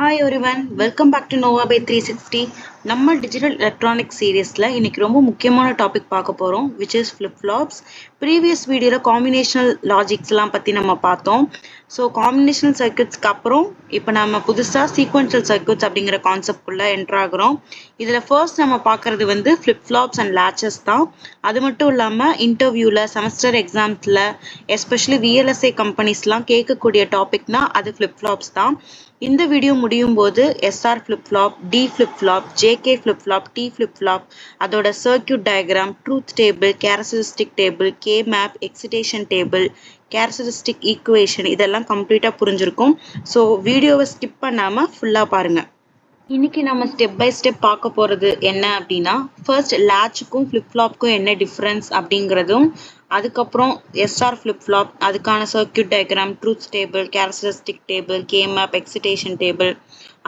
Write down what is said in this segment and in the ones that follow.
Hi everyone, welcome back to Nova by 360. நம்ம digital electronic சீரீஸ்ல இன்னைக்கு ரொம்ப முக்கியமான டாபிக் பார்க்க போறோம் which is flip flops. Previous வீடியோல காம்பினேஷனல் லாஜிக்ஸ் எல்லாம் பத்தி நம்ம பார்த்தோம். ஸோ காம்பினேஷனல் சர்க்யூட்ஸ்க்கு அப்புறம் இப்போ நம்ம புதுசா சீக்வென்ஷியல் சர்க்யூட்ஸ் அப்படிங்கிற கான்செப்ட் குள்ள என்டர் ஆகுறோம். இதுல ஃபர்ஸ்ட் நம்ம பார்க்கறது வந்து flip flops and latches தான். அது மட்டும் இல்லாம இன்டர்வியூல செமஸ்டர் எக்ஸாம்ஸ்ல எஸ்பெஷலி VLSI கம்பெனிஸ்லாம் கேட்கக்கூடிய டாபிக்னா அது flip flops தான். இந்த வீடியோ முடியும் போது SR flip flop, D flip flop, JK flip flop, T flip flop, அதோட circuit diagram, truth table, characteristic table, K map, excitation table, characteristic equation இதெல்லாம் கம்ப்ளீட்டா புரிஞ்சிருக்கும். ஸோ வீடியோவை ஸ்கிப் பண்ணாம ஃபுல்லா பாருங்க. இன்னைக்கு நம்ம ஸ்டெப் பை ஸ்டெப் பார்க்க போறது என்ன அப்படின்னா ஃபர்ஸ்ட் லேட்சுக்கும் ஃபிளிப் ஃப்ளாப்க்கும் என்ன டிஃப்ரென்ஸ் அப்படிங்கிறதும், அதுக்கப்புறம் SR ஃபிளிப் ஃப்ளாப் அதுக்கான circuit diagram, truth table, characteristic table, K map, excitation table,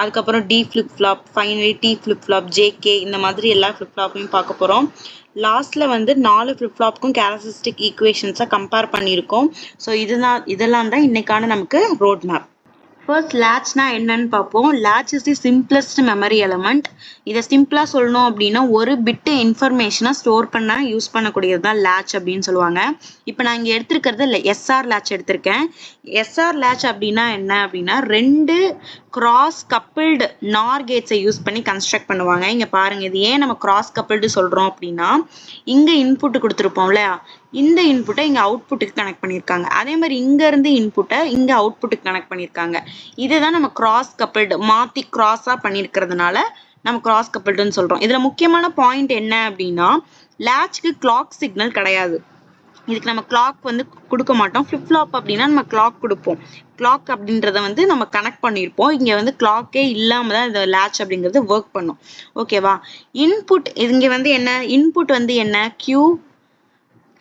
அதுக்கப்புறம் D flip flop, finally T flip flop, JK இந்த மாதிரி எல்லா ஃபிளிப் ஃப்ளாப்பையும் பார்க்க போறோம். லாஸ்ட்ல வந்து 4 ஃபிளிப் ஃப்ளாப்க்கும் கேரக்டரிஸ்டிக் ஈக்குவேஷன்ஸை கம்பேர் பண்ணியிருக்கோம். ஸோ இதெல்லாம் தான் இன்னைக்கான நமக்கு ரோட் மேப். ஃபர்ஸ்ட் லேட்ச்னா என்னன்னு பார்ப்போம். Latch is the simplest memory element. இதை சிம்பிளா சொல்லணும் அப்படின்னா ஒரு பிட்டு இன்ஃபர்மேஷனை ஸ்டோர் பண்ண யூஸ் பண்ணக்கூடியது தான் லேட்ச் அப்படின்னு சொல்லுவாங்க. இப்போ நான் இங்கே எடுத்திருக்கிறது SR லேட்ச் எடுத்திருக்கேன். SR லேட்ச் அப்படின்னா என்ன அப்படின்னா ரெண்டு கிராஸ் கப்பிள்டு நார் கேட்ஸை யூஸ் பண்ணி கன்ஸ்ட்ரக்ட் பண்ணுவாங்க. இங்க பாருங்க, இது ஏன் நம்ம கிராஸ் கப்பிள்டு சொல்றோம் அப்படின்னா இங்க இன்புட் கொடுத்துருப்போம் இல்லையா, இந்த இன்புட்டை இங்க அவுட்புட்டுக்கு கனெக்ட் பண்ணியிருக்காங்க. அதே மாதிரி இங்க இருந்து இன்புட்டை இங்க அவுட்புட்டுக்கு கனெக்ட் பண்ணியிருக்காங்க. இதுதான் நம்ம கிராஸ் கப்பிள்டு, மாத்தி கிராஸா பண்ணிருக்கிறதுனால நம்ம கிராஸ் கப்பிள்டுன்னு சொல்றோம். இதுல முக்கியமான பாயிண்ட் என்ன அப்படின்னா லேட்ச்க்கு கிளாக் சிக்னல் கிடையாது. இதுக்கு நம்ம கிளாக் வந்து கொடுக்க மாட்டோம். ஃபிளிப் ஃப்ளாப் அப்படின்னா நம்ம கிளாக் கொடுப்போம். கிளாக் அப்படின்றத வந்து நம்ம கனெக்ட் பண்ணியிருப்போம். இங்க வந்து கிளாக்கே இல்லாம தான் இந்த லேட்ச் அப்படிங்கிறது ஒர்க் பண்ணும். ஓகேவா? இன்புட் இங்க வந்து என்ன, இன்புட் வந்து என்ன,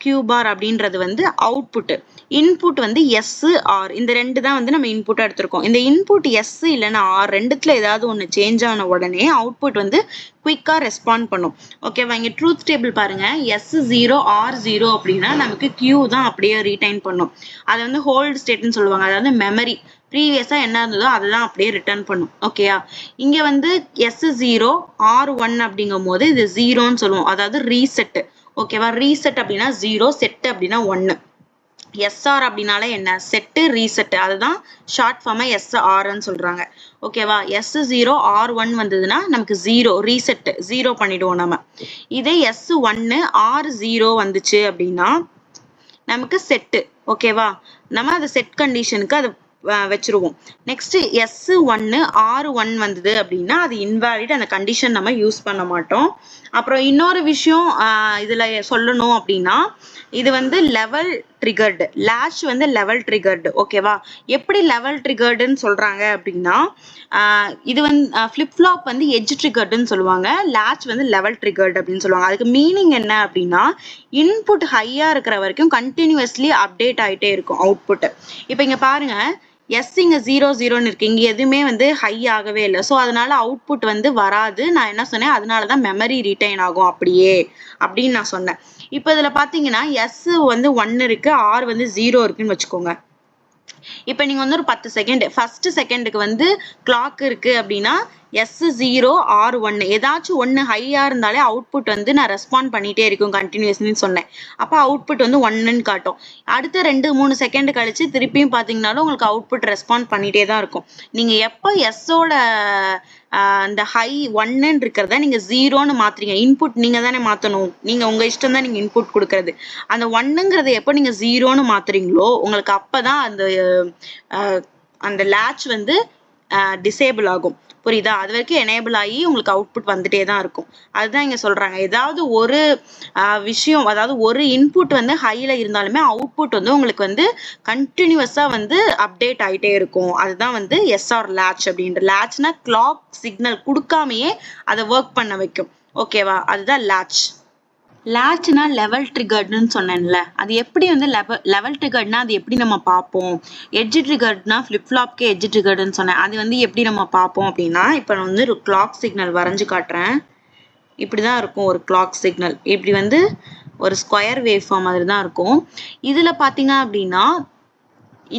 Q bar அப்படின்றது வந்து அவுட்புட். இன்புட் வந்து S R, இந்த ரெண்டு தான் வந்து நம்ம இன்புட்டா எடுத்திருக்கோம். இந்த இன்புட் S இல்லைன்னா R ரெண்டுத்துல ஏதாவது ஒன்று சேஞ்ச் ஆன உடனே அவுட்புட் வந்து குயிக்கா ரெஸ்பாண்ட் பண்ணும். ஓகேவா? இங்க ட்ரூத் டேபிள் பாருங்க, S0 R0 அப்படின்னா நமக்கு Q தான் அப்படியே ரீடைன் பண்ணும். அதை வந்து ஹோல்ட் ஸ்டேட்னு சொல்லுவாங்க. அதாவது மெமரி ப்ரீவியஸா என்ன இருந்ததோ அதெல்லாம் அப்படியே ரிட்டர்ன் பண்ணும். ஓகேயா? இங்க வந்து S0 R1 அப்படிங்கும் போது இது 0ன்னு சொல்லுவோம். அதாவது ரீசெட். ஓகேவா? ரீசெட் அப்படின்னா 0, செட் அப்படின்னா 1. SR அப்படின்னாலே என்ன, செட்டு ரீசெட், அதுதான் ஷார்ட் ஃபார்மா SRன்னு சொல்றாங்க. ஓகேவா? S0 R1 வந்ததுன்னா நமக்கு 0 ரீசெட், 0 பண்ணிடுவோம் நம்ம. இதே S1 R0 வந்துச்சு அப்படின்னா நமக்கு செட்டு. ஓகேவா? நம்ம அது செட் கண்டிஷனுக்கு அது வச்சிருவோம். நெக்ஸ்ட் S1 R1 வந்தது அப்படின்னா அது இன்வாலிட், அந்த கண்டிஷன் நம்ம யூஸ் பண்ண மாட்டோம். அப்புறம் இன்னொரு விஷயம் இதுல சொல்லணும் அப்படின்னா இது வந்து லெவல் ட்ரிகர்டு, லேட்ச் வந்து லெவல் ட்ரிகர்டு. ஓகேவா? எப்படி லெவல் ட்ரிகர்டுன்னு சொல்றாங்க அப்படின்னா இது வந்து ஃபிளிப் ஃப்ளாப் வந்து எட்ஜ் ட்ரிகர்டுன்னு சொல்லுவாங்க, லேட்ச் வந்து லெவல் ட்ரிகர்டு அப்படின்னு சொல்லுவாங்க. அதுக்கு மீனிங் என்ன அப்படின்னா இன்புட் ஹையா இருக்கிற வரைக்கும் கண்டினியூஸ்லி அப்டேட் ஆயிட்டே இருக்கும் அவுட்புட். இப்போ இங்க பாருங்க, எஸ் இங்க 0 இருக்கு, இங்க எதுவுமே வந்து ஹை ஆகவே இல்லை. ஸோ அதனால அவுட்புட் வந்து வராது. நான் என்ன சொன்னேன், அதனாலதான் மெமரி ரிட்டைன் ஆகும் அப்படியே அப்படின்னு நான் சொன்னேன். இப்போ இதுல பாத்தீங்கன்னா S வந்து 1 இருக்கு, R வந்து 0 இருக்குன்னு வச்சுக்கோங்க. இப்போ நீங்க வந்து ஒரு 10 செகண்ட், ஃபர்ஸ்ட் செகண்டுக்கு வந்து கிளாக் இருக்கு அப்படின்னா S0 R1 ஏதாச்சும் ஒன்று ஹையா இருந்தாலே அவுட்புட் வந்து நான் ரெஸ்பாண்ட் பண்ணிட்டே இருக்கும் கண்டினியூஸ்னு சொன்னேன். அப்போ அவுட்புட் வந்து 1ன்னு காட்டும். அடுத்த 2-3 செகண்ட் கழிச்சு திருப்பியும் பார்த்தீங்கன்னாலும் உங்களுக்கு அவுட்புட் ரெஸ்பாண்ட் பண்ணிட்டே தான் இருக்கும். நீங்க எப்போ எஸ்ஸோட இந்த ஹை 1ன்னு இருக்கிறத நீங்க 0ன்னு மாத்துறீங்க, இன்புட் நீங்க தானே மாத்தணும், நீங்க உங்க இஷ்டம் தான் நீங்க இன்புட் கொடுக்கறது. அந்த 1ங்கிறத எப்போ நீங்க 0ன்னு மாத்துறீங்களோ உங்களுக்கு அப்பதான் அந்த லேட்ச் வந்து டிசேபிள் ஆகும். புரியுதா? அது வரைக்கும் எனேபிள் ஆகி உங்களுக்கு அவுட்புட் வந்துட்டே தான் இருக்கும். அதுதான் இங்க சொல்றாங்க. ஏதாவது ஒரு விஷயம், அதாவது ஒரு இன்புட் வந்து ஹைல இருந்தாலுமே அவுட்புட் வந்து உங்களுக்கு வந்து கண்டினியூஸா வந்து அப்டேட் ஆயிட்டே இருக்கும். அதுதான் வந்து SR லேட்ச் அப்படின்ற. லேட்ச்னா கிளாக் சிக்னல் கொடுக்காமையே அதை ஒர்க் பண்ண வைக்கும். ஓகேவா? அதுதான் லேட்ச். லேட்ச்னா லெவல் ட்ரிகர்டுன்னு சொன்னேன்ல, அது எப்படி வந்து லெவல் ட்ரிகர்ட்னா அது எப்படி நம்ம பார்ப்போம். எட்ஜ் ட்ரிகர்ட்னா ஃபிளிப் ஃப்ளாப்க்கு எட்ஜ் ட்ரிகர்டுன்னு சொன்னேன். அது வந்து எப்படி நம்ம பார்ப்போம் அப்படின்னா இப்போ நான் வந்து ஒரு கிளாக் சிக்னல் வரைஞ்சு காட்டுறேன். இப்படிதான் இருக்கும் ஒரு கிளாக் சிக்னல். இப்படி வந்து ஒரு ஸ்கொயர் வேவ் ஃபார்ம் மாதிரி தான் இருக்கும். இதுல பாத்தீங்க அப்படின்னா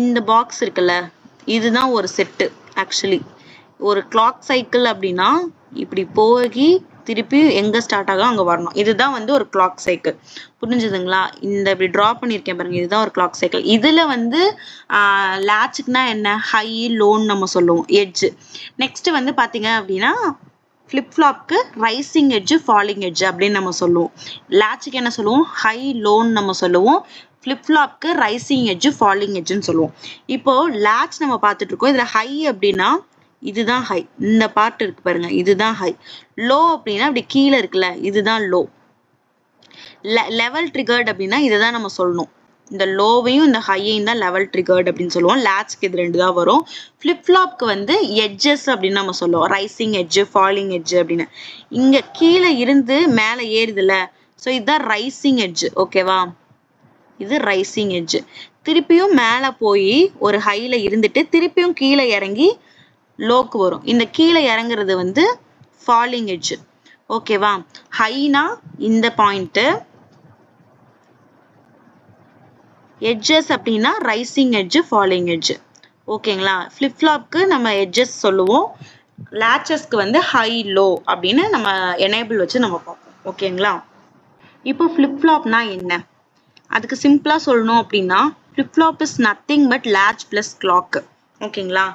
இந்த பாக்ஸ் இருக்குல்ல, இதுதான் ஒரு செட்டு. ஆக்சுவலி ஒரு கிளாக் சைக்கிள் அப்படின்னா இப்படி போகி திருப்பி எங்க ஸ்டார்ட் ஆகும் அங்க வரணும். இதுதான் வந்து ஒரு கிளாக் சைக்கிள். புரிஞ்சுதுங்களா? இந்த இப்படி டிரா பண்ணியிருக்கேன் பாருங்க, இதுதான் ஒரு கிளாக் சைக்கிள். இதுல வந்து லேட்சுக்குனா என்ன, ஹை லோன்னு நம்ம சொல்லுவோம், எட்ஜ். நெக்ஸ்ட் வந்து பாத்தீங்க அப்படின்னா ஃபிளிப் ஃப்ளாப்க்கு ரைசிங் எட்ஜ் ஃபாலிங் எட்ஜ் அப்படின்னு நம்ம சொல்லுவோம். லேட்சுக்கு என்ன சொல்லுவோம், ஹை லோன்னு நம்ம சொல்லுவோம். ஃபிளிப் ஃப்ளாப்க்கு ரைசிங் எட்ஜ் ஃபாலிங் எட்ஜ்னு சொல்லுவோம். இப்போ லேட்ச் நம்ம பார்த்துட்டு இருக்கோம். இதுல ஹை அப்படின்னா இதுதான் ஹை, இந்த பார்ட் இருக்கு பாருங்க, இதுதான் ஹை. லோ அப்படின்னா அப்படி கீழே இருக்குல்ல, இதுதான் லோ. லெவல் ட்ரிகர்ட் அப்படின்னா இதுதான் நம்ம சொல்லணும். இந்த லோவையும் இந்த ஹையையும் தான் லெவல் ட்ரிகர்ட் அப்படின்னு சொல்லுவோம். லேட்ச்க்கு இது ரெண்டு தான் வரும். ஃபிளிப் ஃப்ளாப்க்கு வந்து எட்ஜஸ் அப்படின்னு நம்ம சொல்லுவோம், ரைசிங் எட்ஜ் ஃபாலிங் எட்ஜ் அப்படின்னு. இங்க கீழே இருந்து மேலே ஏறுதுல, ஸோ இதுதான் ரைசிங் எட்ஜ். ஓகேவா? இது ரைசிங் எட்ஜ். திருப்பியும் மேலே போய் ஒரு ஹைல இருந்துட்டு திருப்பியும் கீழே இறங்கி லோக்கு வரும். இந்த கீழே இறங்குறது வந்து ஃபாலிங் எட்ஜ். ஓகேவா? ஹைனா இந்த பாயிண்ட், எட்ஜஸ் அப்படின்னா ரைசிங் எட்ஜ் ஃபாலிங் எட்ஜ். ஓகேங்களா? ஃபிளிப் ஃப்ளாப்க்கு நம்ம எட்ஜஸ் சொல்லுவோம், லேச்சஸ்க்கு வந்து ஹை லோ அப்படின்னு நம்ம எனேபிள் வச்சு நம்ம பார்ப்போம். ஓகேங்களா? இப்போ ஃபிளிப் ஃப்ளாப்னா என்ன, அதுக்கு சிம்பிளா சொல்லணும் அப்படின்னா flip flop is nothing but latch plus clock. ஓகேங்களா?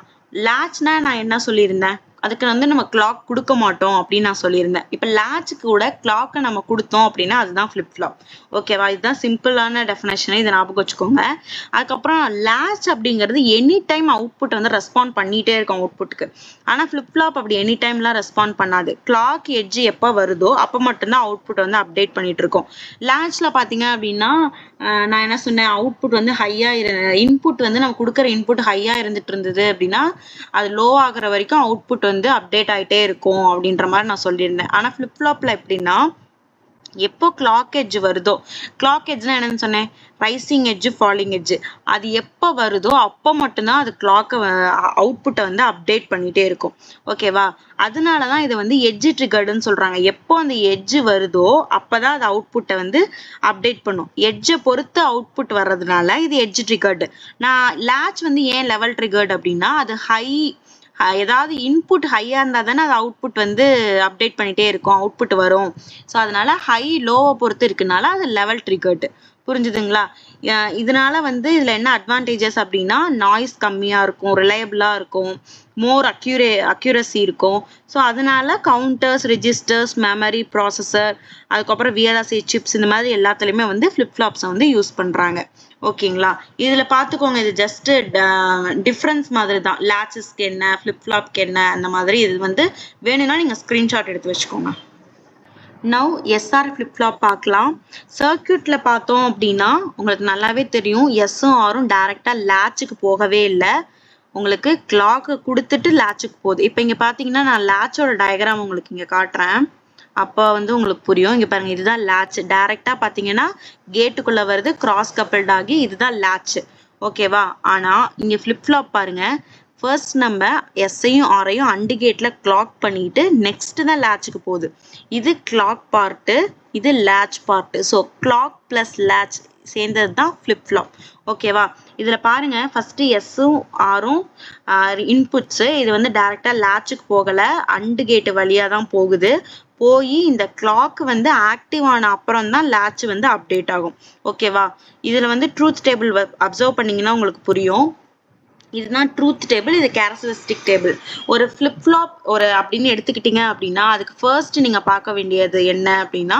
லேட்ச்னா நான் என்ன சொல்லியிருந்தேன், அதுக்கு வந்து நம்ம கிளாக் கொடுக்க மாட்டோம் அப்படின்னு நான் சொல்லியிருந்தேன். இப்போ லேட்சுக்கு கூட கிளாக்கை நம்ம கொடுத்தோம் அப்படின்னா அதுதான் ஃபிளிப் ஃப்ளாப். ஓகேவா? இதுதான் சிம்பிளான டெஃபினேஷன், இதை ஞாபகம் வச்சுக்கோங்க. அதுக்கப்புறம் லேட்ச் அப்படிங்கிறது எனி டைம் அவுட்புட் வந்து ரெஸ்பாண்ட் பண்ணிட்டே இருக்கும் அவுட்புட்டுக்கு. ஆனால் ஃபிளிப் ஃப்ளாப் அப்படி எனி டைம்லாம் ரெஸ்பாண்ட் பண்ணாது. கிளாக் எட்ஜ் எப்போ வருதோ அப்போ மட்டும்தான் அவுட்புட் வந்து அப்டேட் பண்ணிட்டு இருக்கோம். லேட்ச்ல பார்த்தீங்க அப்படின்னா நான் என்ன சொன்னேன், அவுட்புட் வந்து ஹையா இன்புட் வந்து நம்ம கொடுக்குற இன்புட் ஹையா இருந்துட்டு இருந்தது அப்படின்னா அது லோ ஆகுற வரைக்கும் அவுட்புட் வந்து அப்டேட் ஆகிட்டே இருக்கும் அப்படின்ற மாதிரி நான் சொல்லியிருந்தேன். ஆனால் ஃபிளிப் ஃப்ளாப்ல எப்படின்னா எப்போ கிளாக் எட்ஜ் வருதோ, கிளாக் எட்ஜ்னா என்னன்னு சொன்னேன், ரைசிங் எட்ஜ் ஃபாலிங் எட்ஜ், அது எப்போ வருதோ அப்போ மட்டும்தான் அது கிளாக்கை அவுட்புட்டை வந்து அப்டேட் பண்ணிட்டே இருக்கும். ஓகேவா? அதனாலதான் இதை வந்து எட்ஜ் ட்ரிகர்டுன்னு சொல்றாங்க. எப்போ அந்த எட்ஜ் வருதோ அப்பதான் அது அவுட்புட்டை வந்து அப்டேட் பண்ணும். எட்ஜை பொறுத்து அவுட்புட் வர்றதுனால இது எட்ஜ் ட்ரிகர்டு. நான் லேட்ச் வந்து ஏன் லெவல் ட்ரிகர்டு அப்படின்னா அது ஹை, ஏதாவது இன்புட் ஹையா இருந்தா தானே அது அவுட்புட் வந்து அப்டேட் பண்ணிட்டே இருக்கும், அவுட்புட் வரும். ஸோ அதனால ஹை லோவை பொறுத்து இருக்குனால அது லெவல் ட்ரிகர்டு. புரிஞ்சுதுங்களா? இதனால வந்து இதுல என்ன அட்வான்டேஜஸ் அப்படின்னா நாய்ஸ் கம்மியா இருக்கும், ரிலையபிளா இருக்கும், மோர் அக்யூரசி இருக்கும். ஸோ அதனால கவுண்டர்ஸ், ரெஜிஸ்டர்ஸ், மெமரி, ப்ராசஸர், அதுக்கப்புறம் VLSI சிப்ஸ், இந்த மாதிரி எல்லாத்துலேயுமே வந்து ஃபிளிப் ஃப்ளாப்ஸை வந்து யூஸ் பண்றாங்க. ஓகேங்களா? இதுல பாத்துக்கோங்க, இது ஜஸ்ட் டிஃபரன்ஸ் மாதிரி தான். லேட்சஸ்க்கு என்ன, ஃபிளிப் ஃப்ளாப்க்கு என்ன, அந்த மாதிரி. இது வந்து வேணும்னா நீங்க ஸ்கிரீன்ஷாட் எடுத்து வச்சுக்கோங்க. நவ் எஸ்ஆர் ஃபிளிப் ஃப்ளாப் பார்க்கலாம். சர்க்கியூட்ல பார்த்தோம் அப்படின்னா உங்களுக்கு நல்லாவே தெரியும், எஸ்ஸும் ஆரும் டைரக்டா லேட்சுக்கு போகவே இல்லை, உங்களுக்கு கிளாக்கு கொடுத்துட்டு லேட்சுக்கு போகுது. இப்போ இங்க பாத்தீங்கன்னா நான் லேட்சோட டயக்ராம் உங்களுக்கு இங்க காட்டுறேன், அப்போ வந்து உங்களுக்கு புரியும். இங்க பாருங்க, இதுதான் லேட்ச். டைரக்டா பாத்தீங்கன்னா கேட்டுக்குள்ள வருது, கிராஸ் கப்பிள்ட் ஆகி, இதுதான் லேட்ச். ஓகேவா? ஆனா இங்க ஃபிளிப் ஃப்ளாப் பாருங்க, ஃபர்ஸ்ட் நம்ம எஸ்ஐயும் ஆரையும் அண்டு கேட்ல கிளாக் பண்ணிட்டு நெக்ஸ்ட் தான் லேட்சுக்கு போகுது. இது கிளாக் பார்ட்டு, இது latch part. So clock plus latch சேர்ந்தது தான் ஃபிளிப் ஃப்ளாப். ஓகேவா? இதுல பாருங்க, ஃபர்ஸ்ட் எஸ்ஸும் ஆரும் இன்புட்ஸ், இது வந்து டைரக்டா லேட்சுக்கு போகல, அண்டு கேட் வழியா தான் போகுது. போய் இந்த கிளாக் வந்து ஆக்டிவ் ஆன அப்புறம் தான் லேட்ச் வந்து அப்டேட் ஆகும். ஓகேவா? இதுல வந்து ட்ரூத் டேபிள் அப்சர்வ் பண்ணீங்கன்னா உங்களுக்கு புரியும். இதுதான் ட்ரூத் டேபிள், இது கேரக்டரிஸ்டிக் டேபிள். ஒரு ஃபிளிப் ஃப்ளாப் ஒரு அப்படின்னு எடுத்துக்கிட்டீங்க அப்படின்னா அதுக்கு ஃபர்ஸ்ட் நீங்க பார்க்க வேண்டியது என்ன அப்படின்னா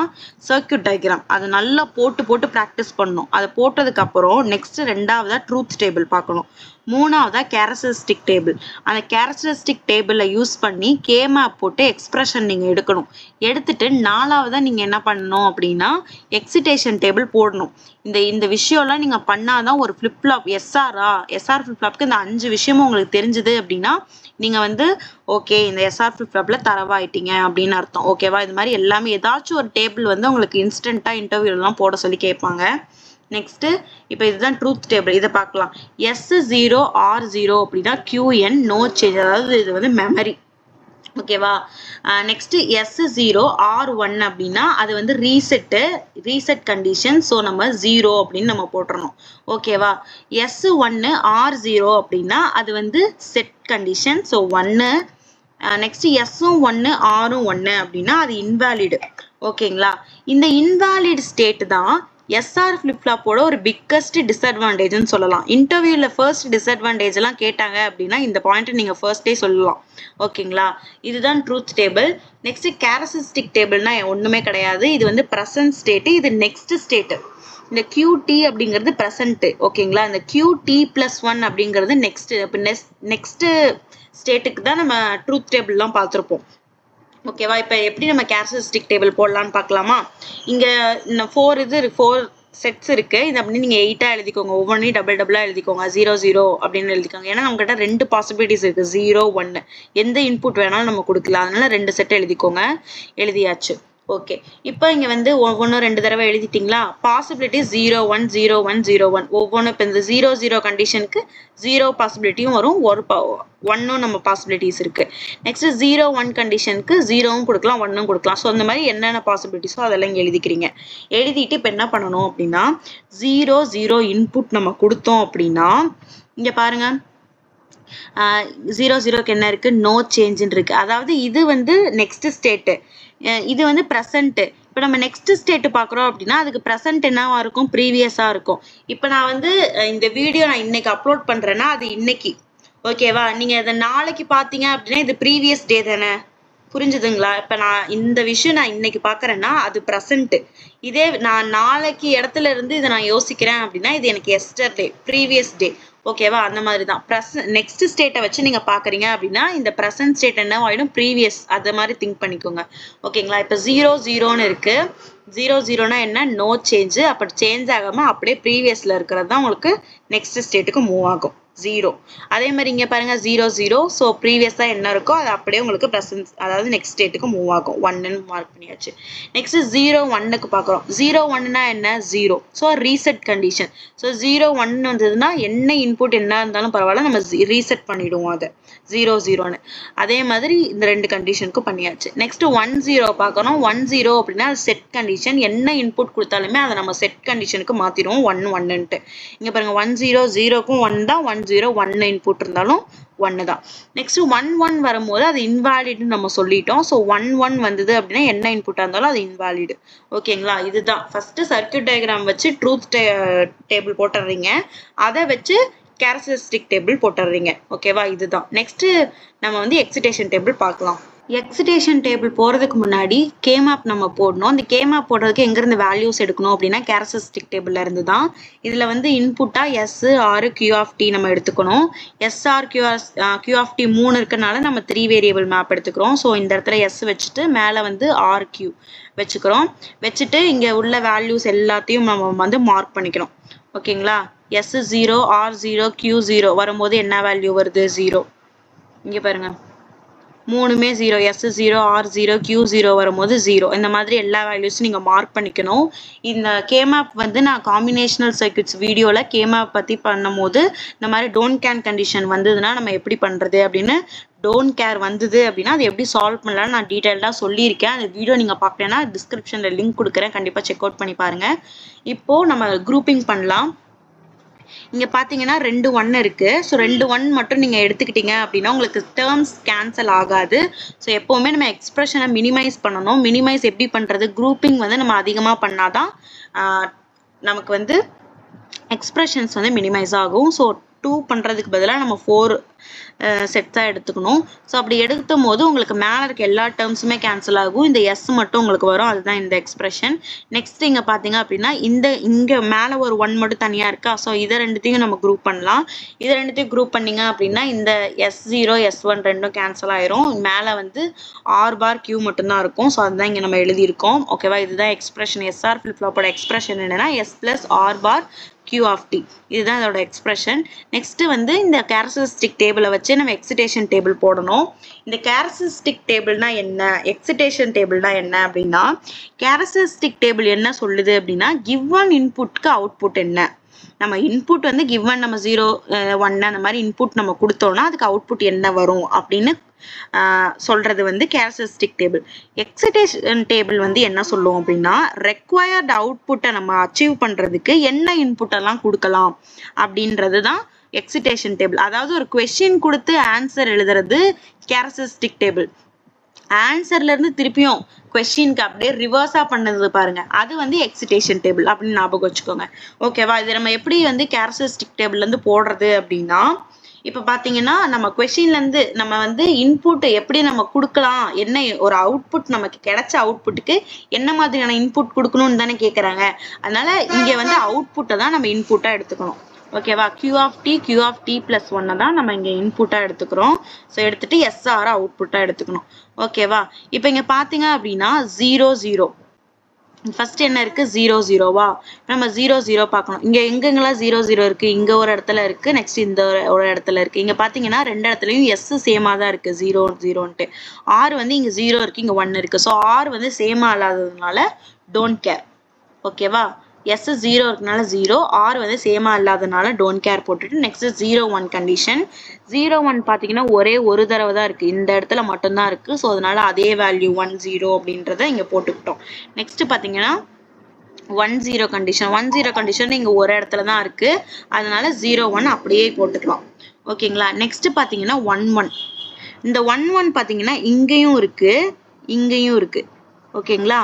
சர்க்கியூட் டயக்ராம். அதை நல்லா போட்டு ப்ராக்டிஸ் பண்ணணும். அதை போட்டதுக்கு அப்புறம் நெக்ஸ்ட் ரெண்டாவதா ட்ரூத் டேபிள் பார்க்கணும், மூணாவதா கேரக்டரிஸ்டிக் டேபிள். அந்த கேரக்டரிஸ்டிக் டேபிளை யூஸ் பண்ணி கேமேப் போட்டு எக்ஸ்பிரஷன் நீங்க எடுக்கணும். எடுத்துட்டு நாலாவதா நீங்க என்ன பண்ணணும் அப்படின்னா எக்ஸிடேஷன் டேபிள் போடணும். இந்த விஷயம்லாம் நீங்க பண்ணாதான் ஒரு ஃபிளிப் ஃப்ளாப் எஸ்ஆர் ஃபிளிப் ஃப்ளாப்க்கு இந்த 5 விஷயமும் உங்களுக்கு தெரிஞ்சது அப்படின்னா நீங்க வந்து ஓகே இந்த எஸ்ஆர் ஃபிளிப் ஃப்ளாப்ல தரவாயிட்டீங்க அப்படின்னு அர்த்தம். ஓகேவா? இது மாதிரி எல்லாமே ஏதாச்சும் ஒரு டேபிள் வந்து உங்களுக்கு இன்ஸ்டன்டா இன்டர்வியூலாம் போட சொல்லி கேட்பாங்க. நெக்ஸ்ட் இப்போ இதுதான் ட்ரூத் டேபிள், இதை பார்க்கலாம். S0 R0 அப்படின்னா QN நோ சேஞ்ச், அதாவது இது வந்து மெமரி. ஓகேவா? நெக்ஸ்ட் S0 R1 அப்படின்னா அது வந்து ரீசெட் கண்டிஷன். ஸோ நம்ம 0 அப்படின்னு நம்ம போட்டுறணும். ஓகேவா? S1 R0 அப்படின்னா அது வந்து செட் கண்டிஷன். ஸோ 1. நெக்ஸ்ட் எஸ்ஸும் 1 ஆரும் 1 அப்படின்னா அது இன்வாலிடு. ஓகேங்களா? இந்த இன்வாலிட் ஸ்டேட் தான் எஸ்ஆர் ஃபிளிப் ஃப்ளாப்போட ஒரு பிக்கஸ்ட் டிஸ்அட்வான்டேஜ்னு சொல்லலாம். இன்டர்வியூல ஃபர்ஸ்ட் டிஸ்அட்வான்டேஜ் எல்லாம் கேட்டாங்க அப்படின்னா இந்த பாயிண்ட் நீங்க ஃபர்ஸ்டே சொல்லலாம். ஓகேங்களா? இதுதான் ட்ரூத் டேபிள். நெக்ஸ்ட் கேரக்டரிஸ்டிக் டேபிள்னா ஒண்ணுமே கிடையாது. இது வந்து பிரசன்ட் ஸ்டேட், இது நெக்ஸ்ட் ஸ்டேட். இந்த QT அப்படிங்கிறது பிரசன்ட். ஓகேங்களா? இந்த QT+1 அப்படிங்கிறது நெக்ஸ்ட். அப்ப நெக்ஸ்ட் ஸ்டேட்டுக்கு தான் நம்ம ட்ரூத் டேபிள்லாம் பார்த்துருப்போம். ஓகேவா? இப்போ எப்படி நம்ம கேரக்டரிஸ்டிக் டேபிள் போடலான்னு பார்க்கலாமா? இங்கே இந்த 4 செட்ஸ் இருக்கு. இது அப்படி நீங்கள் 8ஆக எழுதிக்கோங்க. ஒவ்வொன்றையும் டபுளா எழுதிக்கோங்க. 0 0 அப்படின்னு எழுதிக்கோங்க. ஏன்னா நம்மகிட்ட 2 பாசிபிலிட்டிஸ் இருக்கு, 0 1. எந்த இன்புட் வேணாலும் நம்ம கொடுக்கலாம். அதனால 2 செட் எழுதிக்கோங்க. எழுதியாச்சு. ஓகே. இப்போ இங்கே வந்து ஒவ்வொன்றும் 2 தடவை எழுதிட்டிங்களா? பாசிபிலிட்டி 0 1 0 1 0 1. ஒவ்வொன்றும் இப்போ இந்த 0 0 கண்டிஷனுக்கு 0 பாசிபிலிட்டியும் வரும், 1ம் நம்ம பாசிபிலிட்டிஸ் இருக்கு. நெக்ஸ்ட் 0 1 கண்டிஷனுக்கு 0வும் கொடுக்கலாம், 1ம் கொடுக்கலாம். ஸோ அந்த மாதிரி என்னென்ன பாசிபிலிட்டிஸோ அதெல்லாம் இங்கே எழுதிக்கிறீங்க. எழுதிட்டு இப்போ என்ன பண்ணணும் அப்படின்னா 0 0 இன்புட் நம்ம கொடுத்தோம் அப்படின்னா இங்கே பாருங்க 0 0க்கு என்ன இருக்கு? நோ சேஞ்சுன்னு இருக்கு. அதாவது இது வந்து நெக்ஸ்ட் ஸ்டேட்டு, இது வந்து ப்ரெசன்ட். இப்போ நம்ம நெக்ஸ்ட் ஸ்டேட் பார்க்குறோம் அப்படின்னா அதுக்கு ப்ரெசன்ட் என்னவா இருக்கும்? ப்ரீவியஸாக இருக்கும். இப்போ நான் வந்து இந்த வீடியோ நான் இன்னைக்கு அப்லோட் பண்ணுறேன்னா அது இன்னைக்கு. ஓகேவா? நீங்கள் அதை நாளைக்கு பார்த்தீங்க அப்படின்னா இது ப்ரீவியஸ் டே தானே. புரிஞ்சுதுங்களா? இப்போ நான் இந்த விஷயம் நான் இன்னைக்கு பார்க்குறேன்னா அது ப்ரெசன்ட். இதே நான் நாளைக்கு இடத்துல இருந்து இதை நான் யோசிக்கிறேன் அப்படின்னா இது எனக்கு எஸ்டர்டே, ப்ரீவியஸ் டே. ஓகேவா? அந்த மாதிரி தான் நெக்ஸ்ட் ஸ்டேட்டை வச்சு நீங்க பாக்குறீங்க அப்படின்னா இந்த ப்ரெசன்ட் ஸ்டேட் என்ன ஆயிடும்? ப்ரீவியஸ். அது மாதிரி திங்க் பண்ணிக்கோங்க. ஓகேங்களா? இப்போ 0 0ன்னு இருக்கு. 0 0னா என்ன? No change. அப்படி சேஞ்ச் ஆகாம அப்படியே ப்ரீவியஸ்ல இருக்கிறது தான் உங்களுக்கு நெக்ஸ்ட் ஸ்டேட்டுக்கு மூவ் ஆகும். 0. அதே மாதிரி இங்க பாருங்க 0 0. ஸோ ப்ரீவியஸா என்ன இருக்கோ அது அப்படியே உங்களுக்கு ப்ரெசன்ட், அதாவது நெக்ஸ்ட் ஸ்டேட்டுக்கு மூவ் ஆகும். 1ன்னு மார்க் பண்ணியாச்சு. நெக்ஸ்ட் 0 1க்கு பார்க்குறோம். 0 1னா என்ன? 0. So reset condition. ஸோ 0 1 வந்ததுன்னா என்ன இன்புட் என்ன இருந்தாலும் பரவாயில்ல, நம்ம ரீசெட் பண்ணிடுவோம் அதை 0 0ன்னு. அதே மாதிரி இந்த 2 கண்டிஷனுக்கும் பண்ணியாச்சு. நெக்ஸ்ட் 1 0 பார்க்கணும். 1 0 அப்படின்னா செட் கண்டிஷன். என்ன இன்புட் கொடுத்தாலுமே அதை நம்ம செட் கண்டிஷனுக்கு மாத்திடுவோம் 1 1ன்ட்டு. இங்க பாருங்க 1 0 0க்கும் 1 தான், 1 0 1 இன்புட் இருந்தாலும் 1 தான். நெக்ஸ்ட் 1 1 வரும்போது அது இன்வாலிட்னு நம்ம சொல்லிட்டோம். ஸோ 1 1 வந்தது அப்படின்னா என்ன இன்புட்டா இருந்தாலும் அது இன்வாலிட். ஓகேங்களா? இதுதான் ஃபர்ஸ்ட் சர்க்யூட் டயக்ராம் வச்சு ட்ரூத் டேபிள் போட்டுறீங்க. அதை வச்சு கேரக்டரிஸ்டிக் டேபிள் போட்டுறீங்க. ஓகேவா? இதுதான். நெக்ஸ்ட் நம்ம வந்து எக்ஸிடேஷன் டேபிள் பார்க்கலாம். எக்ஸிடேஷன் டேபிள் போகிறதுக்கு முன்னாடி கேமேப் நம்ம போடணும். அந்த கேமேப் போடுறதுக்கு எங்கேருந்து வேல்யூஸ் எடுக்கணும் அப்படின்னா கேரக்டரிஸ்டிக் டேபிள்ல இருந்து தான். இதில் வந்து இன்புட்டாக S R Q of T நம்ம எடுத்துக்கணும். எஸ்ஆர் கியூ ஆஃப் டி 3 இருக்கனால நம்ம 3 வேரியபிள் மேப் எடுத்துக்கிறோம். ஸோ இந்த இடத்துல எஸ் வச்சுட்டு மேலே வந்து ஆர் கியூ வச்சுக்கிறோம். வச்சுட்டு இங்கே உள்ள வேல்யூஸ் எல்லாத்தையும் நம்ம வந்து மார்க் பண்ணிக்கணும். ஓகேங்களா? எஸ் 0 ஆர் 0 கியூ 0 வரும்போது என்ன வேல்யூ வருது? 0. இங்கே பாருங்க 3மே 0. எஸ் 0 ஆர் 0 கியூ 0 வரும்போது 0. இந்த மாதிரி எல்லா வேல்யூஸும் நீங்கள் மார்க் பண்ணிக்கணும். இந்த கேமேப் வந்து நான் காம்பினேஷனல் சர்க்யூட்ஸ் வீடியோவில் கேமேப் பற்றி பண்ணும்போது இந்த மாதிரி டோன்ட் கேன் கண்டிஷன் வந்ததுன்னா நம்ம எப்படி பண்ணுறது அப்படின்னு, டோன்ட் கேர் வந்தது அப்படின்னா அது எப்படி சால்வ் பண்ணலாம்னு நான் டீட்டெயில்டாக சொல்லியிருக்கேன். அந்த வீடியோ நீங்கள் பார்க்கலன்னா டிஸ்கிரிப்ஷனில் லிங்க் கொடுக்குறேன், கண்டிப்பாக செக் அவுட் பண்ணி பாருங்கள். இப்போது நம்ம குரூப்பிங் பண்ணலாம். இங்க பாத்தீங்கன்னா 2 1 இருக்கு. ஸோ 2 1 மட்டும் நீங்க எடுத்துக்கிட்டீங்க அப்படின்னா உங்களுக்கு டேர்ம்ஸ் கேன்சல் ஆகாது. ஸோ எப்பவுமே நம்ம எக்ஸ்பிரஷனை மினிமைஸ் பண்ணணும். மினிமைஸ் எப்படி பண்றது? குரூப்பிங் வந்து நம்ம அதிகமா பண்ணாதான் நமக்கு வந்து எக்ஸ்பிரஷன்ஸ் வந்து மினிமைஸ் ஆகும். ஸோ 2 பண்றதுக்கு பதிலாக நம்ம 4 செட்ஸாக எடுத்துக்கணும். ஸோ அப்படி எடுக்கும் போது உங்களுக்கு மேலே இருக்க எல்லா டேர்ம்ஸுமே கேன்சல் ஆகும். இந்த எஸ் மட்டும் உங்களுக்கு வரும். அதுதான் இந்த எக்ஸ்பிரஷன். நெக்ஸ்ட் இங்கே பார்த்தீங்க அப்படின்னா இங்கே மேலே ஒரு 1 மட்டும் தனியாக இருக்கா. ஸோ இதை ரெண்டுத்தையும் நம்ம குரூப் பண்ணலாம். இதை ரெண்டுத்தையும் குரூப் பண்ணீங்க அப்படின்னா இந்த S0 S1 ரெண்டும் கேன்சல் ஆயிரும். மேலே வந்து ஆர் பார் கியூ மட்டும்தான் இருக்கும். ஸோ அதுதான் இங்கே நம்ம எழுதியிருக்கோம். ஓகேவா? இதுதான் எக்ஸ்பிரஷன். எஸ்ஆர் ஃபிளிப் ஃப்ளாப்போட எக்ஸ்பிரஷன் என்னன்னா S + R bar Q of t. இதுதான் இதோட எக்ஸ்பிரஷன். நெக்ஸ்ட் வந்து இந்த கேரக்டரிஸ்டிக் டேபிளை வச்சு நம்ம எக்ஸிடேஷன் டேபிள் போடணும். இந்த கேரக்டரிஸ்டிக் டேபிள்னா என்ன, எக்ஸிடேஷன் டேபிள்னா என்ன அப்படின்னா, கேரக்டரிஸ்டிக் டேபிள் என்ன சொல்லுது அப்படின்னா கிவன் இன்புட்க்கு அவுட்புட் என்ன. நம்ம இன்புட் வந்து கிவன் நம்ம 0 1 அந்த மாதிரி இன்புட் நம்ம கொடுத்தோம்னா அதுக்கு அவுட்புட் என்ன வரும் அப்படின்னு சொல்றது வந்து கேரக்டரிஸ்டிக் டேபிள். எக்ஸிடேஷன் டேபிள் வந்து என்ன சொல்லுவோம் அப்படின்னா ரெக்வயர்ட் அவுட்புட்டை நம்ம அச்சீவ் பண்றதுக்கு என்ன இன்புட் எல்லாம் கொடுக்கலாம் அப்படின்றது தான் எக்ஸிடேஷன் டேபிள். அதாவது ஒரு கொஸ்டின் கொடுத்து ஆன்சர் எழுதுறது கேரக்டரிஸ்டிக் டேபிள். ஆன்சர்ல இருந்து திருப்பியும் கொஸ்டினுக்கு அப்படியே ரிவர்ஸா பண்ணது பாருங்க, அது வந்து எக்ஸிடேஷன் டேபிள் அப்படின்னு ஞாபகம் வச்சுக்கோங்க. ஓகேவா? இது நம்ம எப்படி வந்து கேரக்டரிஸ்டிக் டேபிள்ல இருந்து போடுறது அப்படின்னா, இப்ப பாத்தீங்கன்னா நம்ம கொஸ்டின்ல இருந்து நம்ம வந்து இன்புட் எப்படி நம்ம கொடுக்கலாம், என்ன ஒரு அவுட்புட் நமக்கு கிடைச்ச அவுட்புட்டுக்கு என்ன மாதிரியான இன்புட் கொடுக்கணும்னு தானே கேக்குறாங்க. அதனால இங்க வந்து அவுட்புட்டை தான் நம்ம இன்புட்டா எடுத்துக்கணும். ஓகேவா? q of t plus 1 தான் நம்ம இங்க இன்புட்டா எடுத்துக்கிறோம். ஸோ எடுத்துட்டு SR அவுட்புட்டா எடுத்துக்கணும். ஓகேவா? இப்போ இங்க பாத்தீங்க அப்படின்னா 0 0 ஃபர்ஸ்ட் என்ன இருக்கு 0 0வா, நம்ம 0 0 பார்க்கணும். இங்க எங்கெங்கெல்லாம் 0 0 இருக்கு, இங்க ஒரு இடத்துல இருக்கு, நெக்ஸ்ட் இந்த ஒரு இடத்துல இருக்கு. இங்க பாத்தீங்கன்னா ரெண்டு இடத்துலயும் S சேமா தான் இருக்கு 0 0ன்ட்டு. R வந்து இங்க 0 இருக்கு, இங்க 1 இருக்கு. ஸோ R வந்து சேமா இல்லாததுனால டோன்ட் கேர். ஓகேவா? S 0 இருக்கனால 0, R வந்து சேமா இல்லாதனால டோன்ட் கேர் போட்டுட்டு நெக்ஸ்ட் 0 1 கண்டிஷன். 0 1 பாத்தீங்கன்னா ஒரே ஒரு தடவை தான் இருக்கு, இந்த இடத்துல மட்டும்தான் இருக்கு. ஸோ அதனால அதே வேல்யூ 1 0 அப்படின்றத இங்க போட்டுக்கிட்டோம். நெக்ஸ்ட் பாத்தீங்கன்னா 1 0 கண்டிஷன். 1 0 கண்டிஷன் இங்க ஒரு இடத்துல தான் இருக்கு, அதனால 0 1 அப்படியே போட்டுக்கலாம். ஓகேங்களா? நெக்ஸ்ட் பாத்தீங்கன்னா 1 1. இந்த 1 1 பாத்தீங்கன்னா இங்கேயும் இருக்கு, இங்கேயும் இருக்கு. ஓகேங்களா?